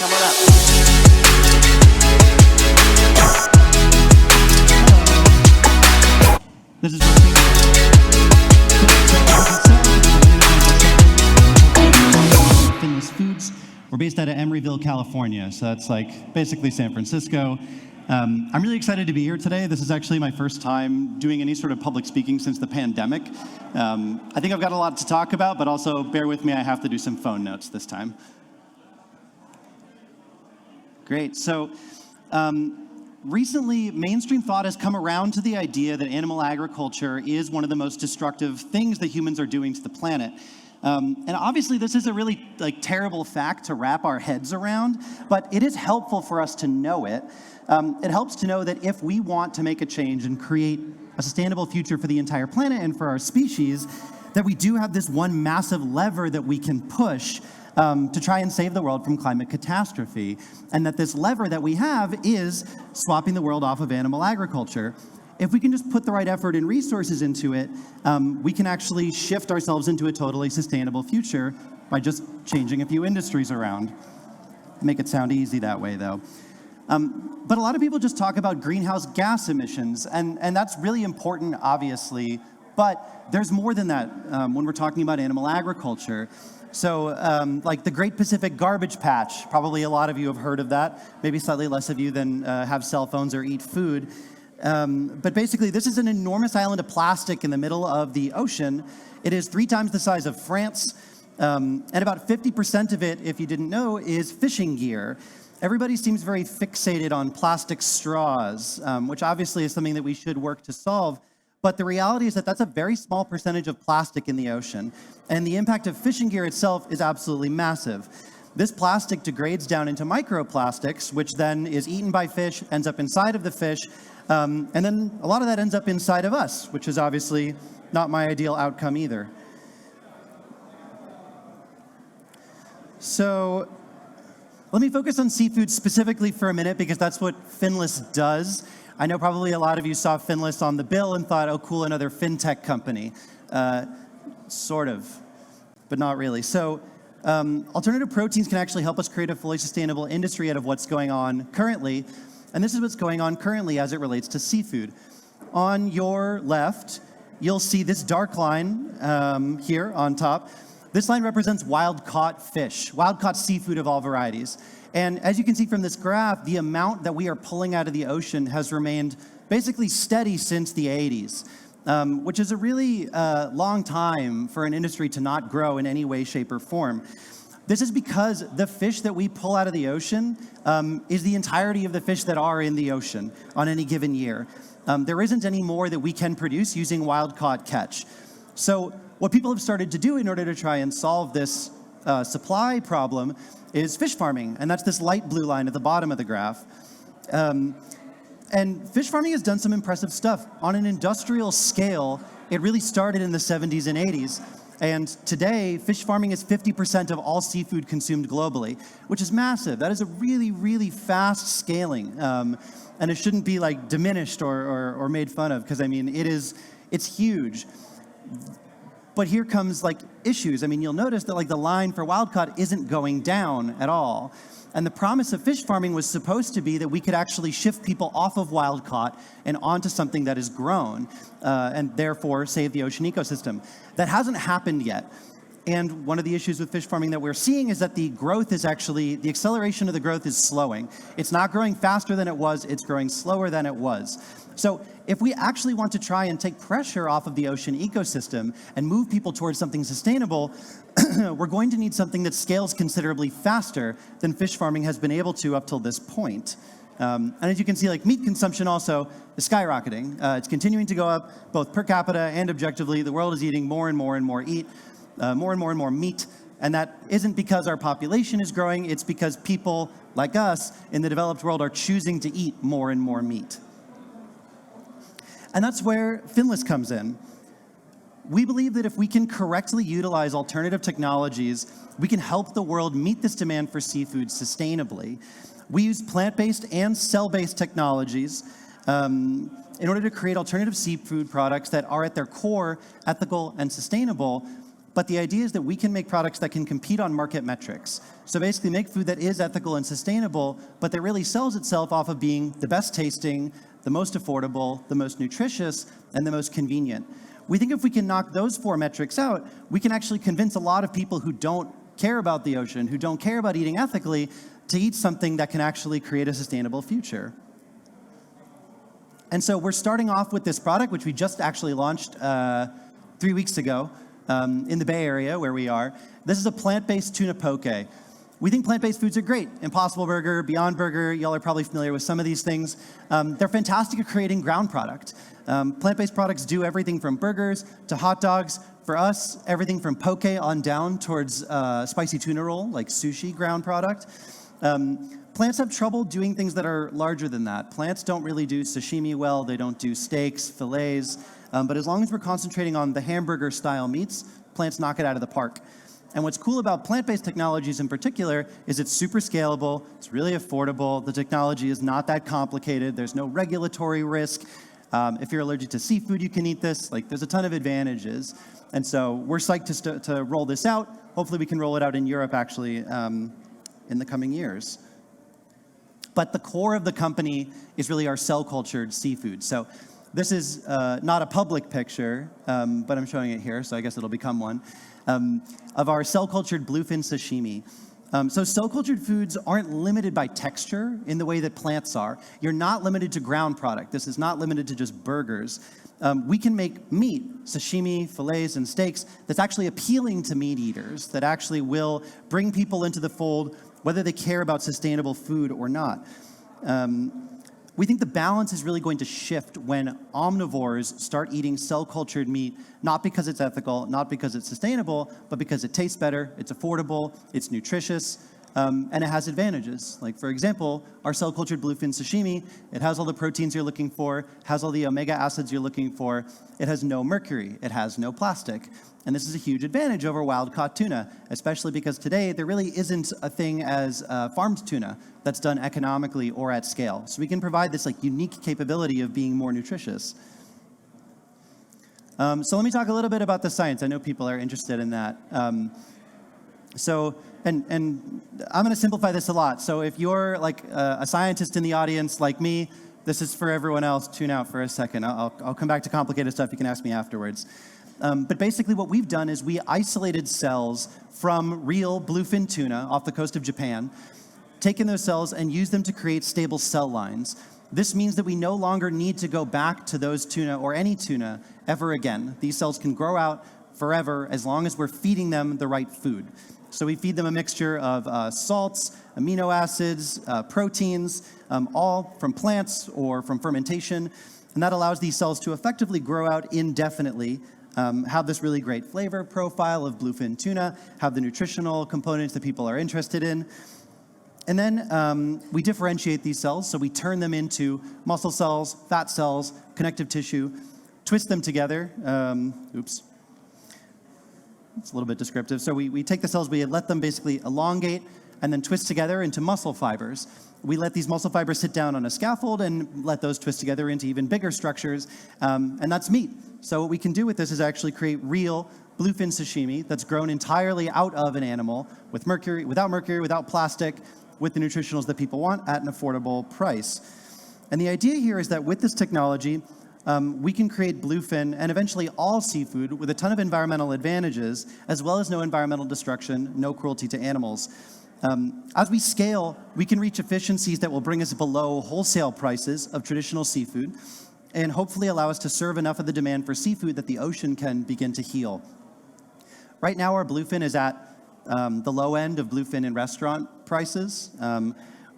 Come on up. This is working. Finless Foods. We're based out of Emeryville, California, so that's like basically San Francisco. I'm really excited to be here today. This is actually my first time doing any sort of public speaking since the pandemic. I think I've got a lot to talk about, but also bear with me, I have to do some phone notes this time. Great, so recently, mainstream thought has come around to the idea that animal agriculture is one of the most destructive things that humans are doing to the planet. And obviously, this is a really terrible fact to wrap our heads around, but it is helpful for us to know it. It helps to know that if we want to make a change and create a sustainable future for the entire planet and for our species, that we do have this one massive lever that we can push to try and save the world from climate catastrophe. And that this lever that we have is swapping the world off of animal agriculture. If we can just put the right effort and resources into it, we can actually shift ourselves into a totally sustainable future by just changing a few industries around. Make it sound easy that way, though. But a lot of people just talk about greenhouse gas emissions, and that's really important, obviously, but there's more than that when we're talking about animal agriculture. So like the Great Pacific Garbage Patch, probably a lot of you have heard of that, maybe slightly less of you than have cell phones or eat food. But basically, this is an enormous island of plastic in the middle of the ocean. It is 3 times the size of France, and about 50% of it, if you didn't know, is fishing gear. Everybody seems very fixated on plastic straws, which obviously is something that we should work to solve. But the reality is that that's a very small percentage of plastic in the ocean, and the impact of fishing gear itself is absolutely massive. This plastic degrades down into microplastics, which then is eaten by fish, ends up inside of the fish, and then a lot of that ends up inside of us, which is obviously not my ideal outcome either. So let me focus on seafood specifically for a minute, because that's what Finless does. I know probably a lot of you saw Finless on the bill and thought, oh cool, another fintech company. Sort of, but not really. So alternative proteins can actually help us create a fully sustainable industry out of what's going on currently. And this is what's going on currently as it relates to seafood. On your left, you'll see this dark line here on top. This line represents wild-caught fish, wild-caught seafood of all varieties. And as you can see from this graph, the amount that we are pulling out of the ocean has remained basically steady since the 80s, which is a really long time for an industry to not grow in any way, shape, or form. This is because the fish that we pull out of the ocean is the entirety of the fish that are in the ocean on any given year. There isn't any more that we can produce using wild-caught catch. So what people have started to do in order to try and solve this supply problem is fish farming, and that's this light blue line at the bottom of the graph. And fish farming has done some impressive stuff. On an industrial scale, it really started in the 70s and 80s. And today, fish farming is 50% of all seafood consumed globally, which is massive. That is a really, really fast scaling. And it shouldn't be like diminished or made fun of, because I mean, it's huge. But here comes issues. I mean, you'll notice that the line for wild caught isn't going down at all. And the promise of fish farming was supposed to be that we could actually shift people off of wild caught and onto something that is grown, and therefore save the ocean ecosystem. That hasn't happened yet. And one of the issues with fish farming that we're seeing is that the acceleration of the growth is slowing. It's not growing faster than it was, it's growing slower than it was. So if we actually want to try and take pressure off of the ocean ecosystem and move people towards something sustainable, we're going to need something that scales considerably faster than fish farming has been able to up till this point. And as you can see, meat consumption also is skyrocketing. It's continuing to go up both per capita and objectively. The world is eating more and more and more meat. And that isn't because our population is growing, it's because people like us in the developed world are choosing to eat more and more meat. And that's where Finless comes in. We believe that if we can correctly utilize alternative technologies, we can help the world meet this demand for seafood sustainably. We use plant-based and cell-based technologies in order to create alternative seafood products that are at their core ethical and sustainable, But the idea is that we can make products that can compete on market metrics. So basically make food that is ethical and sustainable, but that really sells itself off of being the best tasting, the most affordable, the most nutritious, and the most convenient. We think if we can knock those 4 metrics out, we can actually convince a lot of people who don't care about the ocean, who don't care about eating ethically, to eat something that can actually create a sustainable future. And so we're starting off with this product, which we just actually launched 3 weeks ago in the Bay Area where we are. This is a plant-based tuna poke. We think plant-based foods are great. Impossible Burger, Beyond Burger, y'all are probably familiar with some of these things. They're fantastic at creating ground product. Plant-based products do everything from burgers to hot dogs. For us, everything from poke on down towards spicy tuna roll, like sushi ground product. Plants have trouble doing things that are larger than that. Plants don't really do sashimi well. They don't do steaks, fillets. But as long as we're concentrating on the hamburger-style meats, plants knock it out of the park. And what's cool about plant-based technologies in particular is it's super scalable, it's really affordable, the technology is not that complicated, there's no regulatory risk. If you're allergic to seafood, you can eat this. Like, there's a ton of advantages. And so we're psyched to roll this out. Hopefully we can roll it out in Europe, actually, in the coming years. But the core of the company is really our cell-cultured seafood. So this is not a public picture, but I'm showing it here, so I guess it'll become one, of our cell-cultured bluefin sashimi. So cell-cultured foods aren't limited by texture in the way that plants are. You're not limited to ground product. This is not limited to just burgers. We can make meat, sashimi, fillets, and steaks that's actually appealing to meat eaters, that actually will bring people into the fold, whether they care about sustainable food or not. We think the balance is really going to shift when omnivores start eating cell-cultured meat, not because it's ethical, not because it's sustainable, but because it tastes better, it's affordable, it's nutritious, and it has advantages. Like, for example, our cell-cultured bluefin sashimi, it has all the proteins you're looking for, has all the omega acids you're looking for, it has no mercury, it has no plastic. And this is a huge advantage over wild-caught tuna, especially because today there really isn't a thing as farmed tuna that's done economically or at scale. So we can provide this unique capability of being more nutritious. So let me talk a little bit about the science. I know people are interested in that. And I'm going to simplify this a lot. So if you're like a scientist in the audience like me, this is for everyone else. Tune out for a second. I'll come back to complicated stuff. You can ask me afterwards. But basically what we've done is we isolated cells from real bluefin tuna off the coast of Japan, taken those cells and used them to create stable cell lines. This means that we no longer need to go back to those tuna or any tuna ever again. These cells can grow out forever as long as we're feeding them the right food. So we feed them a mixture of salts, amino acids, proteins, all from plants or from fermentation. And that allows these cells to effectively grow out indefinitely, have this really great flavor profile of bluefin tuna, have the nutritional components that people are interested in. And then we differentiate these cells, so we turn them into muscle cells, fat cells, connective tissue, twist them together. Oops. It's a little bit descriptive. So we take the cells, we let them basically elongate and then twist together into muscle fibers. We let these muscle fibers sit down on a scaffold and let those twist together into even bigger structures, and that's meat. So what we can do with this is actually create real bluefin sashimi that's grown entirely out of an animal with without mercury, without plastic, with the nutritionals that people want at an affordable price. And the idea here is that with this technology, we can create bluefin and eventually all seafood with a ton of environmental advantages, as well as no environmental destruction, no cruelty to animals. As we scale, we can reach efficiencies that will bring us below wholesale prices of traditional seafood and hopefully allow us to serve enough of the demand for seafood that the ocean can begin to heal. Right now, our bluefin is at the low end of bluefin in restaurant prices.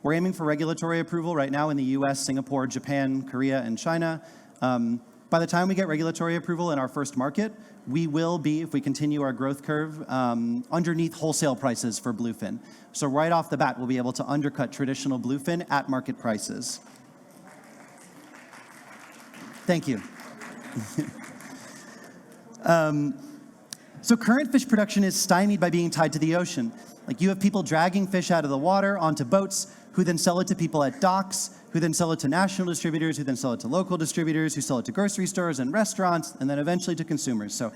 We're aiming for regulatory approval right now in the US, Singapore, Japan, Korea, and China. By the time we get regulatory approval in our first market, we will be, if we continue our growth curve, underneath wholesale prices for bluefin. So right off the bat, we'll be able to undercut traditional bluefin at market prices. Thank you. So current fish production is stymied by being tied to the ocean. Like you have people dragging fish out of the water onto boats who then sell it to people at docks, who then sell it to national distributors, who then sell it to local distributors, who sell it to grocery stores and restaurants, and then eventually to consumers. So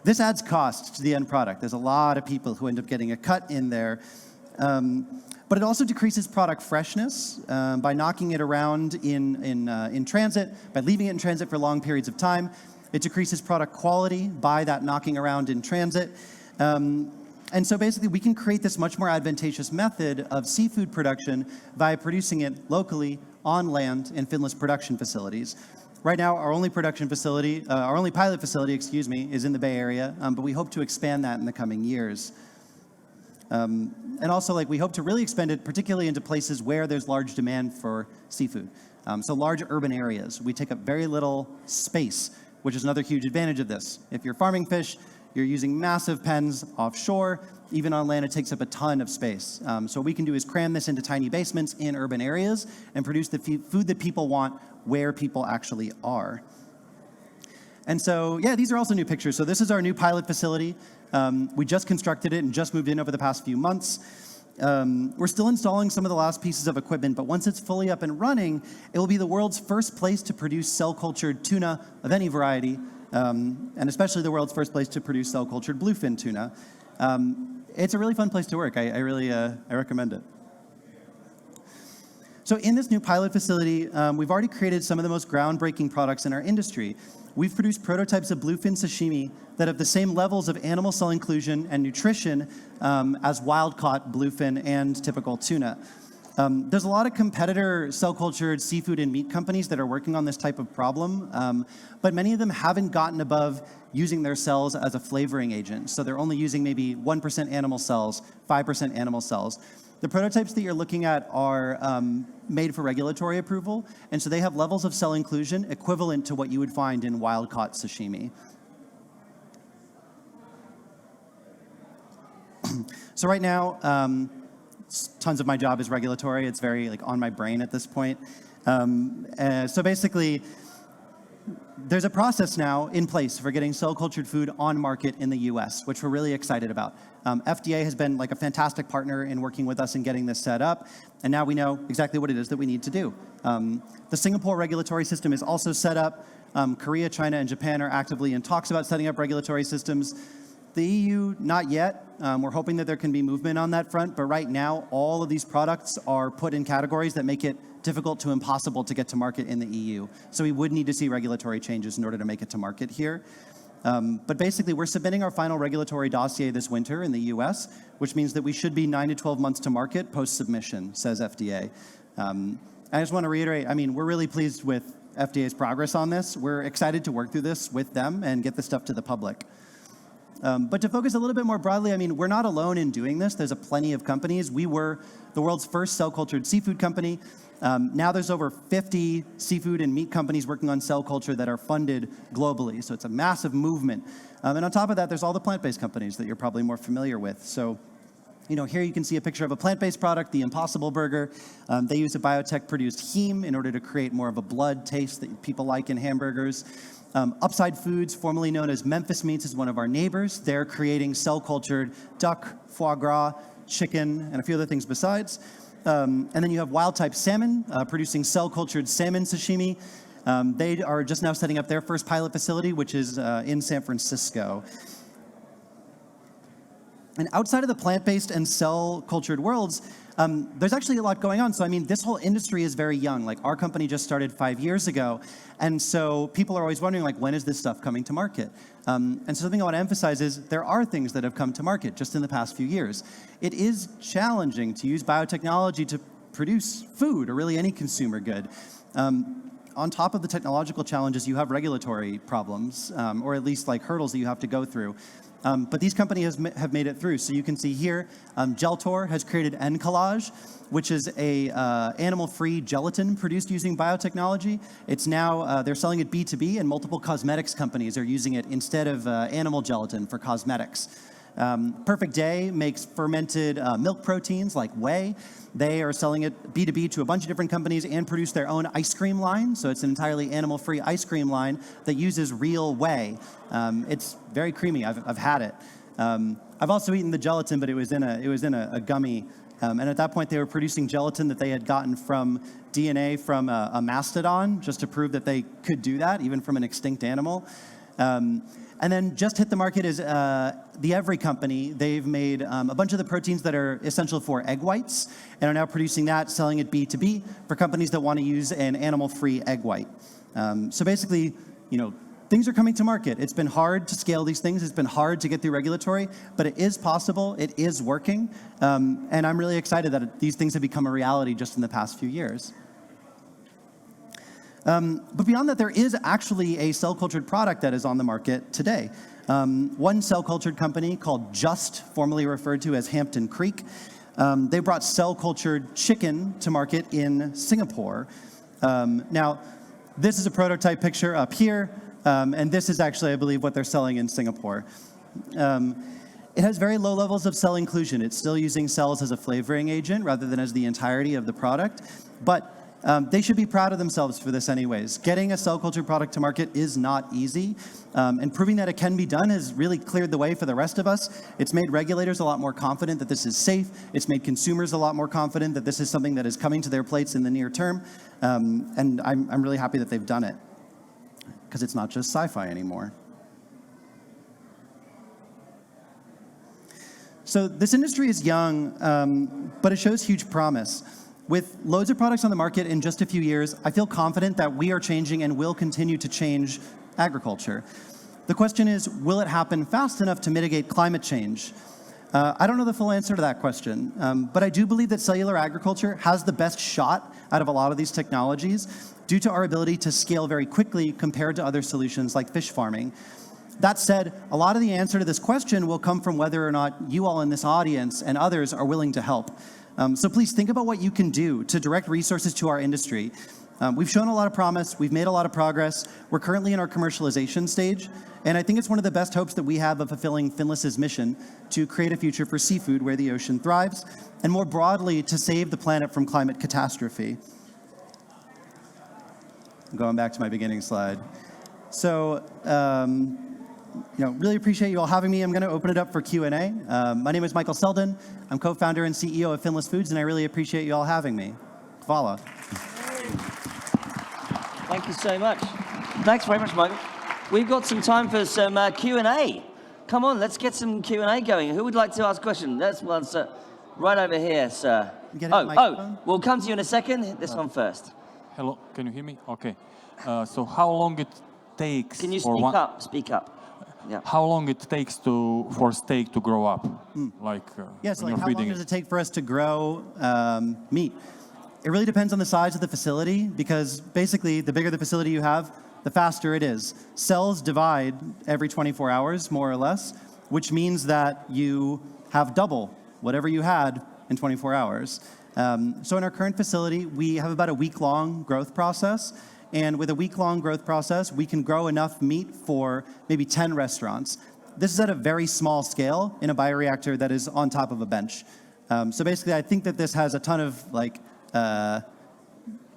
this adds cost to the end product. There's a lot of people who end up getting a cut in there. But it also decreases product freshness by knocking it around in transit, by leaving it in transit for long periods of time. It decreases product quality by that knocking around in transit. And so basically, we can create this much more advantageous method of seafood production by producing it locally on land in Finless production facilities. Right now, our only production facility, our only pilot facility, is in the Bay Area, but we hope to expand that in the coming years. And also, we hope to really expand it, particularly into places where there's large demand for seafood. So large urban areas. We take up very little space, which is another huge advantage of this. If you're farming fish, you're using massive pens offshore. Even on land, it takes up a ton of space. So what we can do is cram this into tiny basements in urban areas and produce the food that people want where people actually are. And so, yeah, these are also new pictures. So this is our new pilot facility. We just constructed it and just moved in over the past few months. We're still installing some of the last pieces of equipment, but once it's fully up and running, it will be the world's first place to produce cell-cultured tuna of any variety, and especially the world's first place to produce cell-cultured bluefin tuna. It's a really fun place to work. I really recommend it. So in this new pilot facility, we've already created some of the most groundbreaking products in our industry. We've produced prototypes of bluefin sashimi that have the same levels of animal cell inclusion and nutrition as wild-caught bluefin and typical tuna. There's a lot of competitor cell-cultured seafood and meat companies that are working on this type of problem, but many of them haven't gotten above using their cells as a flavoring agent. So they're only using maybe 1% animal cells, 5% animal cells. The prototypes that you're looking at are made for regulatory approval, and so they have levels of cell inclusion equivalent to what you would find in wild-caught sashimi. So right now, tons of my job is regulatory. It's very on my brain at this point. So basically, there's a process now in place for getting cell-cultured food on market in the US, which we're really excited about. FDA has been a fantastic partner in working with us in getting this set up, and now we know exactly what it is that we need to do. The Singapore regulatory system is also set up. Korea, China, and Japan are actively in talks about setting up regulatory systems. The EU, not yet. We're hoping that there can be movement on that front, but right now, all of these products are put in categories that make it difficult to impossible to get to market in the EU. So we would need to see regulatory changes in order to make it to market here. But basically, we're submitting our final regulatory dossier this winter in the US, which means that we should be 9 to 12 months to market post-submission, says FDA. I just want to reiterate, we're really pleased with FDA's progress on this. We're excited to work through this with them and get this stuff to the public. But to focus a little bit more broadly, we're not alone in doing this. There's plenty of companies. We were the world's first cell-cultured seafood company. Now there's over 50 seafood and meat companies working on cell culture that are funded globally. So it's a massive movement. And on top of that, there's all the plant-based companies that you're probably more familiar with. So here you can see a picture of a plant-based product, the Impossible Burger. They use a biotech-produced heme in order to create more of a blood taste that people like in hamburgers. Upside Foods, formerly known as Memphis Meats, is one of our neighbors. They're creating cell-cultured duck, foie gras, chicken, and a few other things besides. And then you have Wild Type Salmon, producing cell-cultured salmon sashimi. They are just now setting up their first pilot facility, which is in San Francisco. And outside of the plant-based and cell-cultured worlds, there's actually a lot going on. So, this whole industry is very young. Our company just started 5 years ago. And so people are always wondering, when is this stuff coming to market? And so something I want to emphasize is there are things that have come to market just in the past few years. It is challenging to use biotechnology to produce food or really any consumer good. On top of the technological challenges, you have regulatory problems, or at least hurdles that you have to go through. But these companies have made it through. So you can see here, Geltor has created Encollage, which is a animal-free gelatin produced using biotechnology. It's now, they're selling it B2B, and multiple cosmetics companies are using it instead of animal gelatin for cosmetics. Perfect Day makes fermented milk proteins like whey. They are selling it B2B to a bunch of different companies and produce their own ice cream line. So it's an entirely animal-free ice cream line that uses real whey. It's very creamy. I've had it. I've also eaten the gelatin, but it was in a gummy. And at that point, they were producing gelatin that they had gotten from DNA from a mastodon, just to prove that they could do that, even from an extinct animal. And then just hit the market is the Every company. They've made a bunch of the proteins that are essential for egg whites and are now producing that, selling it B2B for companies that want to use an animal-free egg white. So basically, things are coming to market. It's been hard to scale these things. It's been hard to get through regulatory, but it is possible. It is working. And I'm really excited that these things have become a reality just in the past few years. But beyond that, there is actually a cell-cultured product that is on the market today. One cell-cultured company called Just, formerly referred to as Hampton Creek, they brought cell-cultured chicken to market in Singapore. Now, this is a prototype picture up here, and this is actually, I believe, what they're selling in Singapore. It has very low levels of cell inclusion. It's still using cells as a flavoring agent rather than as the entirety of the product, but they should be proud of themselves for this anyways. Getting a cell culture product to market is not easy, and proving that it can be done has really cleared the way for the rest of us. It's made regulators a lot more confident that this is safe. It's made consumers a lot more confident that this is something that is coming to their plates in the near term, and I'm really happy that they've done it, because it's not just sci-fi anymore. So this industry is young, but it shows huge promise. With loads of products on the market in just a few years, I feel confident that we are changing and will continue to change agriculture. The question is, will it happen fast enough to mitigate climate change? I don't know the full answer to that question, but I do believe that cellular agriculture has the best shot out of a lot of these technologies due to our ability to scale very quickly compared to other solutions like fish farming. That said, a lot of the answer to this question will come from whether or not you all in this audience and others are willing to help. So please think about what you can do to direct resources to our industry. We've shown a lot of promise. We've made a lot of progress. We're currently in our commercialization stage. And I think it's one of the best hopes that we have of fulfilling Finless's mission to create a future for seafood where the ocean thrives, and more broadly, to save the planet from climate catastrophe. I'm going back to my beginning slide. So, really appreciate you all having me. I'm going to open it up for Q&A. My name is Michael Selden. I'm co-founder and CEO of Finless Foods, and I really appreciate you all having me. Voila. Thank you so much. Thanks very much, Michael. We've got some time for some Q&A. Come on, let's get some Q&A going. Who would like to ask a question? That's one, sir. Right over here, sir. We'll come to you in a second. This one first. Hello, can you hear me? Okay. So how long it takes? Can you speak up? Speak up. Yeah. How long it takes for steak to grow up? Yes, how long does it take for us to grow meat? It really depends on the size of the facility, because basically the bigger the facility you have, the faster it is. Cells divide every 24 hours, more or less, which means that you have double whatever you had in 24 hours. So in our current facility, we have about a week-long growth process. And with a week-long growth process, we can grow enough meat for maybe 10 restaurants. This is at a very small scale in a bioreactor that is on top of a bench. So basically, I think that this has a ton of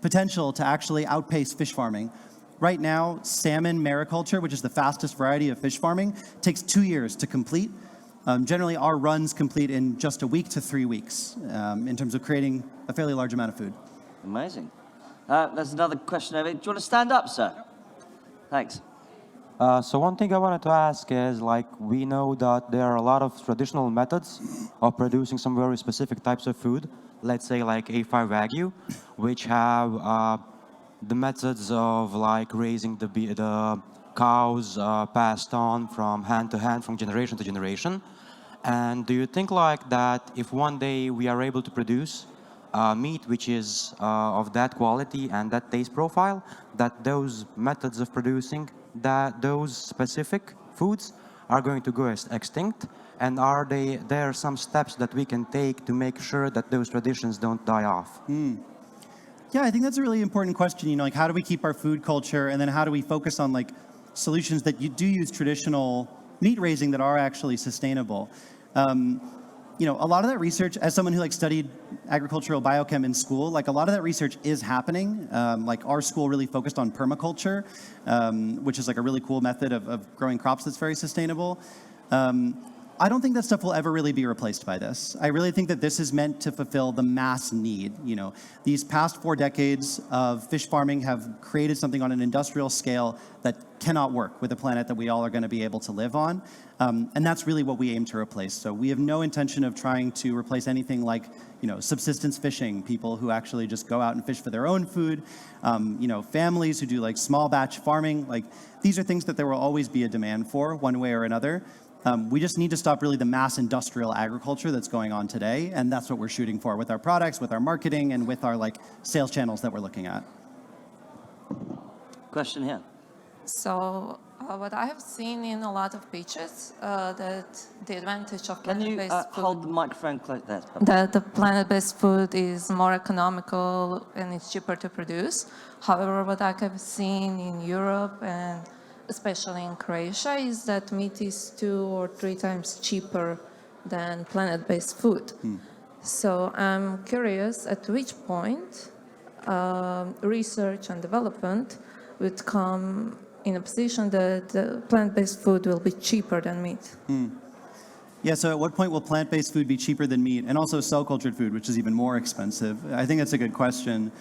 potential to actually outpace fish farming. Right now, salmon mariculture, which is the fastest variety of fish farming, takes 2 years to complete. Generally, our runs complete in just a week to 3 weeks in terms of creating a fairly large amount of food. Amazing. There's another question over here. Do you want to stand up, sir? Thanks. So one thing I wanted to ask is, we know that there are a lot of traditional methods of producing some very specific types of food, let's say like A5 Wagyu, which have the methods of raising the cows passed on from hand to hand, from generation to generation. And do you think that if one day we are able to produce meat which is of that quality and that taste profile, that those methods of producing those specific foods are going to go extinct? And are there some steps that we can take to make sure that those traditions don't die off? Yeah, I think that's a really important question. How do we keep our food culture, and then how do we focus on solutions that you do use traditional meat raising that are actually sustainable? A lot of that research, as someone who studied agricultural biochem in school, a lot of that research is happening. Our school really focused on permaculture, which is a really cool method of growing crops that's very sustainable. I don't think that stuff will ever really be replaced by this. I really think that this is meant to fulfill the mass need. You know, these past 4 decades of fish farming have created something on an industrial scale that cannot work with a planet that we all are going to be able to live on. And that's really what we aim to replace. So we have no intention of trying to replace anything like, you know, subsistence fishing, people who actually just go out and fish for their own food, you know, families who do like small batch farming. Like, these are things that there will always be a demand for one way or another. We just need to stop really the mass industrial agriculture that's going on today, and that's what we're shooting for with our products, with our marketing, and with our like sales channels that we're looking at. Question here. So what I have seen in a lot of pitches, that the advantage of Can you plant-based food, hold the microphone close there? that the plant-based food is more economical and it's cheaper to produce. However, what I have seen in Europe and especially in Croatia is that meat is 2 or 3 times cheaper than plant-based food. So I'm curious at which point research and development would come in a position that plant-based food will be cheaper than meat. Yeah, so at what point will plant-based food be cheaper than meat, and also cell-cultured food, which is even more expensive? I think that's a good question.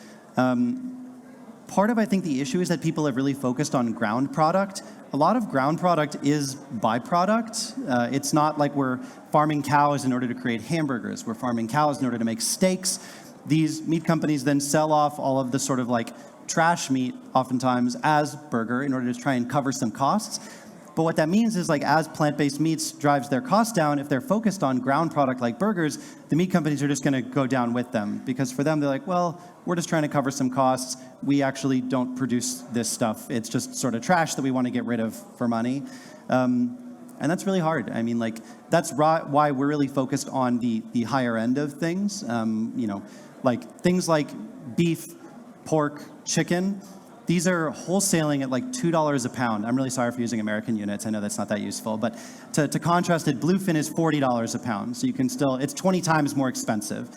Part of, I think, the issue is that people have really focused on ground product. A lot of ground product is byproduct. It's not like we're farming cows in order to create hamburgers. We're farming cows in order to make steaks. These meat companies then sell off all of the sort of like trash meat, oftentimes, as burger in order to try and cover some costs. But what that means is, like, as plant-based meats drives their costs down, if they're focused on ground product like burgers, the meat companies are just going to go down with them. Because for them, they're like, well, we're just trying to cover some costs. We actually don't produce this stuff. It's just sort of trash that we want to get rid of for money. And that's really hard. I mean, like, that's why we're really focused on the higher end of things. You know, like things like beef, pork, chicken. These are wholesaling at like $2 a pound. I'm really sorry for using American units. I know that's not that useful. But to contrast it, bluefin is $40 a pound. So you can still, it's 20 times more expensive,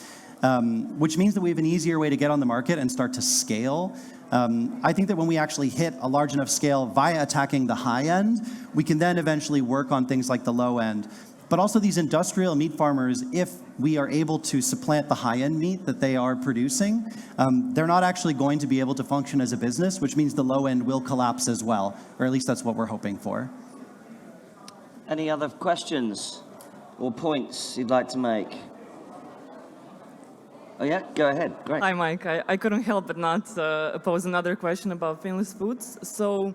which means that we have an easier way to get on the market and start to scale. I think that when we actually hit a large enough scale via attacking the high end, we can then eventually work on things like the low end. But also these industrial meat farmers, if we are able to supplant the high-end meat that they are producing, they're not actually going to be able to function as a business, which means the low end will collapse as well, or at least that's what we're hoping for. Any other questions or points you'd like to make? Oh yeah, go ahead. Great. Hi, Mike. I couldn't help but not pose another question about Finless Foods. So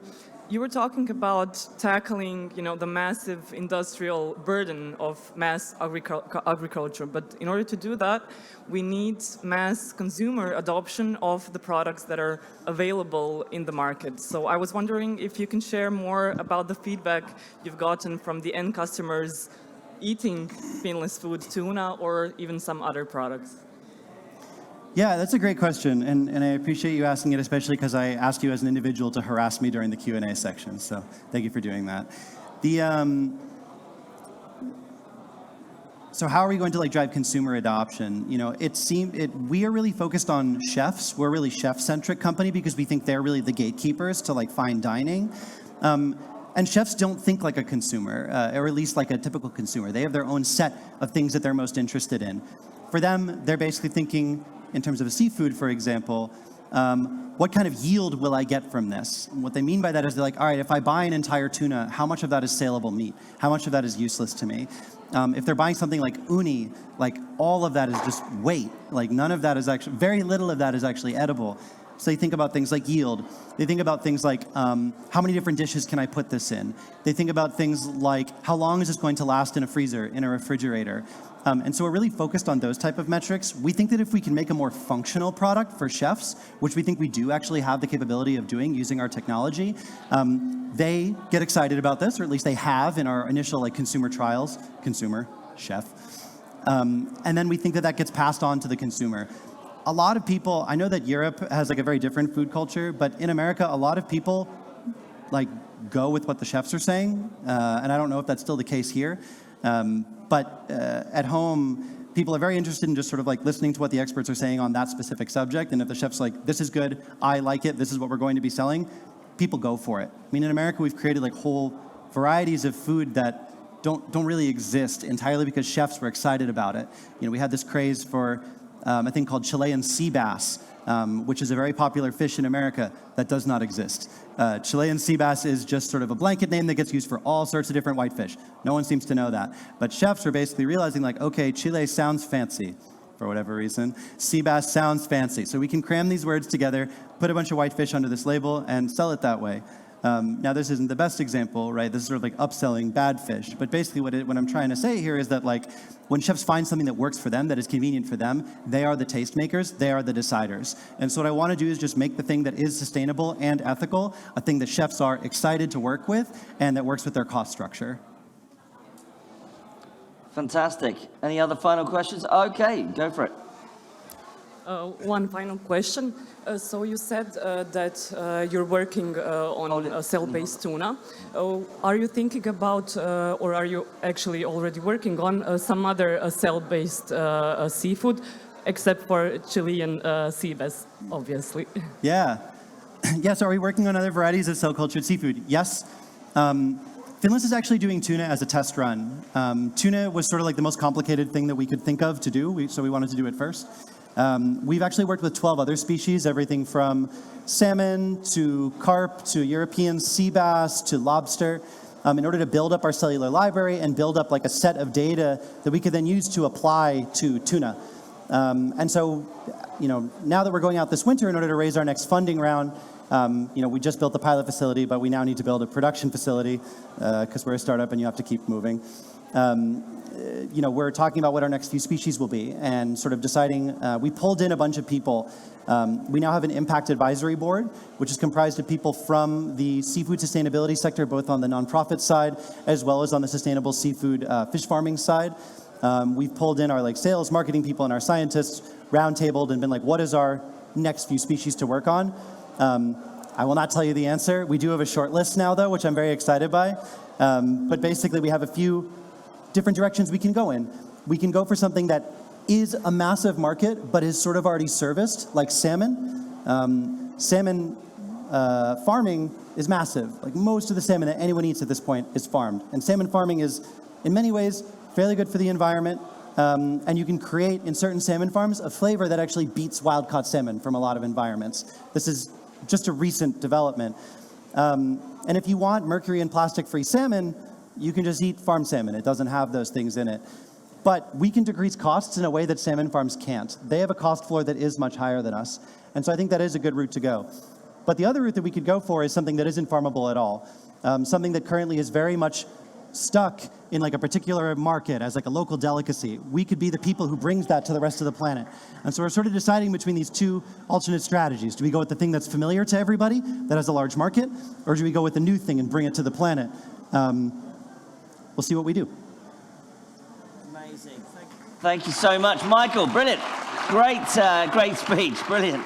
you were talking about tackling, you know, the massive industrial burden of mass agriculture. But in order to do that, we need mass consumer adoption of the products that are available in the market. So I was wondering if you can share more about the feedback you've gotten from the end customers eating Finless food, tuna, or even some other products. Yeah, that's a great question, and I appreciate you asking it, especially because I asked you as an individual to harass me during the Q&A section, so thank you for doing that. So how are we going to like drive consumer adoption? You know, we are really focused on chefs. We're a really chef-centric company because we think they're really the gatekeepers to like fine dining. And chefs don't think like a consumer, or at least like a typical consumer. They have their own set of things that they're most interested in. For them, they're basically thinking, in terms of a seafood, for example, what kind of yield will I get from this? And what they mean by that is they're like, all right, if I buy an entire tuna, how much of that is saleable meat? How much of that is useless to me? If they're buying something like uni, like all of that is just weight. Like none of that is actually, very little of that is actually edible. So they think about things like yield. They think about things like, how many different dishes can I put this in? They think about things like, how long is this going to last in a freezer, in a refrigerator? And so we're really focused on those type of metrics. We think that if we can make a more functional product for chefs, which we think we do actually have the capability of doing using our technology, they get excited about this, or at least they have in our initial like consumer trials, consumer, chef. And then we think that that gets passed on to the consumer. A lot of people, I know that Europe has like a very different food culture, but in America, a lot of people like go with what the chefs are saying. And I don't know if that's still the case here. But at home, people are very interested in just sort of like listening to what the experts are saying on that specific subject. And if the chef's like, this is good, I like it, this is what we're going to be selling, people go for it. I mean, in America, we've created like whole varieties of food that don't really exist entirely because chefs were excited about it. We had this craze for a thing called Chilean sea bass, which is a very popular fish in America that does not exist. Chilean sea bass is just sort of a blanket name that gets used for all sorts of different whitefish. No one seems to know that. But chefs are basically realizing, like, okay, Chile sounds fancy for whatever reason. Sea bass sounds fancy. So we can cram these words together, put a bunch of whitefish under this label, and sell it that way. Now, this isn't the best example, right? This is sort of like upselling bad fish. But basically what I'm trying to say here is that, like, when chefs find something that works for them, that is convenient for them, they are the tastemakers, they are the deciders. And so what I want to do is just make the thing that is sustainable and ethical a thing that chefs are excited to work with and that works with their cost structure. Fantastic. Any other final questions? Okay, go for it. One final question. So you said that you're working on cell-based tuna. Are you thinking about, or are you actually already working on some other cell-based seafood, except for Chilean sea bass, obviously? Yeah. Yes, are we working on other varieties of cell-cultured seafood? Yes. Finless is actually doing tuna as a test run. Tuna was sort of like the most complicated thing that we could think of to do, so we wanted to do it first. We've actually worked with 12 other species, everything from salmon to carp to European sea bass to lobster, in order to build up our cellular library and build up like a set of data that we could then use to apply to tuna. And so, now that we're going out this winter in order to raise our next funding round, we just built the pilot facility, but we now need to build a production facility because we're a startup and you have to keep moving. We're talking about what our next few species will be and sort of deciding. We pulled in a bunch of people. We now have an impact advisory board, which is comprised of people from the seafood sustainability sector, both on the nonprofit side as well as on the sustainable seafood fish farming side. We've pulled in our sales, marketing people, and our scientists, roundtabled and been like, what is our next few species to work on? I will not tell you the answer. We do have a short list now, though, which I'm very excited by. But basically, we have a few different directions we can go in. We can go for something that is a massive market, but is sort of already serviced, like salmon. Salmon farming is massive. Like most of the salmon that anyone eats at this point is farmed. And salmon farming is, in many ways, fairly good for the environment. And you can create, in certain salmon farms, a flavor that actually beats wild-caught salmon from a lot of environments. This is just a recent development. And if you want mercury and plastic-free salmon, you can just eat farmed salmon. It doesn't have those things in it. But we can decrease costs in a way that salmon farms can't. They have a cost floor that is much higher than us. And so I think that is a good route to go. But the other route that we could go for is something that isn't farmable at all. Something that currently is very much stuck in a particular market as a local delicacy. We could be the people who brings that to the rest of the planet. And so we're sort of deciding between these two alternate strategies. Do we go with the thing that's familiar to everybody, that has a large market, or do we go with the new thing and bring it to the planet? We'll see what we do. Amazing. Thank you so much, Michael. Brilliant. Great speech. Brilliant.